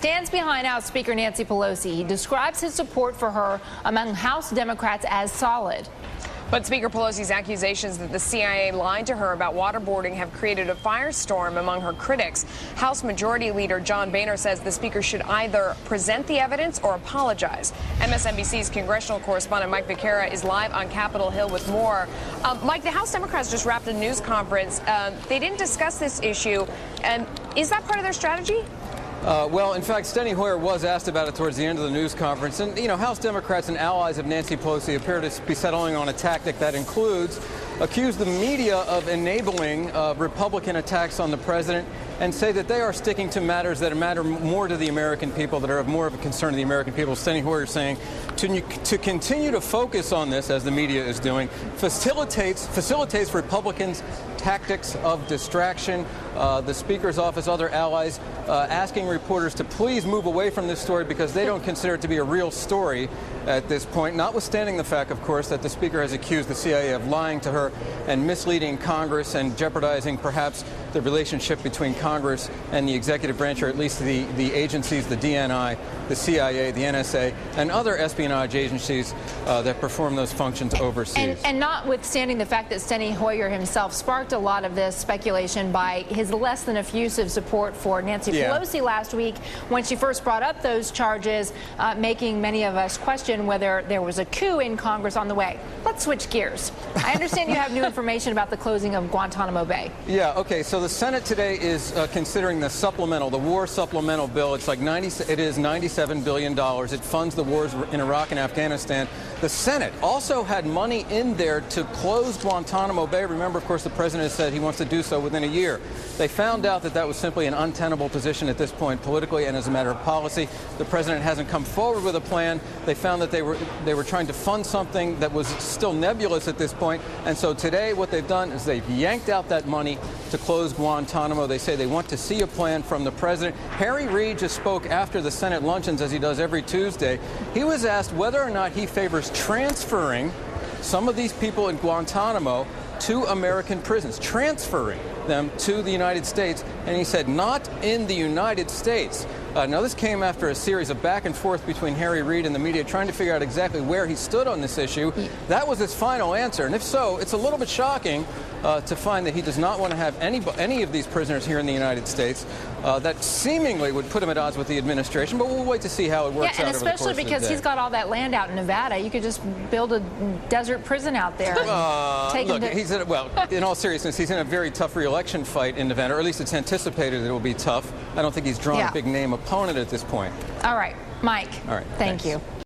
stands behind House Speaker Nancy Pelosi. He describes his support for her among House Democrats as solid. But Speaker Pelosi's accusations that the CIA lied to her about waterboarding have created a firestorm among her critics. House Majority Leader John Boehner says the Speaker should either present the evidence or apologize. MSNBC's congressional correspondent Mike Viqueira is live on Capitol Hill with more. Mike, the House Democrats just wrapped a news conference. They didn't discuss this issue. Is that part of their strategy? Well, in fact, Steny Hoyer was asked about it towards the end of the news conference. And, you know, House Democrats and allies of Nancy Pelosi appear to be settling on a tactic that includes accuse the media of enabling Republican attacks on the president and say that they are sticking to matters that matter more to the American people, that are of more of a concern to the American people. Steny Hoyer saying to continue to focus on this, as the media is doing, facilitates Republicans' tactics of distraction. The Speaker's office, other allies, asking reporters to please move away from this story because they don't consider it to be a real story at this point, notwithstanding the fact, of course, that the Speaker has accused the CIA of lying to her and misleading Congress and jeopardizing perhaps the relationship between Congress and the executive branch, or at least the agencies, the DNI, the CIA, the NSA, and other espionage agencies that perform those functions overseas. And notwithstanding the fact that Steny Hoyer himself sparked a lot of this speculation by his less than effusive support for Nancy Pelosi last week when she first brought up those charges, making many of us question whether there was a coup in Congress on the way. Let's switch gears. I understand you have new information about the closing of Guantanamo Bay. Yeah, okay, so the Senate today is considering the war supplemental bill. It is $97 billion. It funds the wars in Iraq and Afghanistan. The Senate also had money in there to close Guantanamo Bay. Remember, of course, the president has said he wants to do so within a year. They found out that that was simply an untenable position at this point politically and as a matter of policy. The president hasn't come forward with a plan. They found that they were trying to fund something that was still nebulous at this point. And so today what they've done is they've yanked out that money to close Guantanamo. They say they want to see a plan from the president. Harry Reid just spoke after the Senate luncheons, as he does every Tuesday. He was asked whether or not he favors transferring some of these people in Guantanamo to American prisons, transferring them to the United States, and he said not in the United States. Now, this came after a series of back and forth between Harry Reid and the media trying to figure out exactly where he stood on this issue. That was his final answer, and if so, it's a little bit shocking to find that he does not want to have any of these prisoners here in the United States. That seemingly would put him at odds with the administration, but we'll wait to see how it works out over the course of the day. And especially because he's got all that land out in Nevada. You could just build a desert prison out there. Look, well, in all seriousness, he's in a very tough re-election fight in Nevada, or at least it's anticipated that it will be tough. I don't think he's drawn a big name opponent at this point. All right, Mike. All right, thank thanks. you.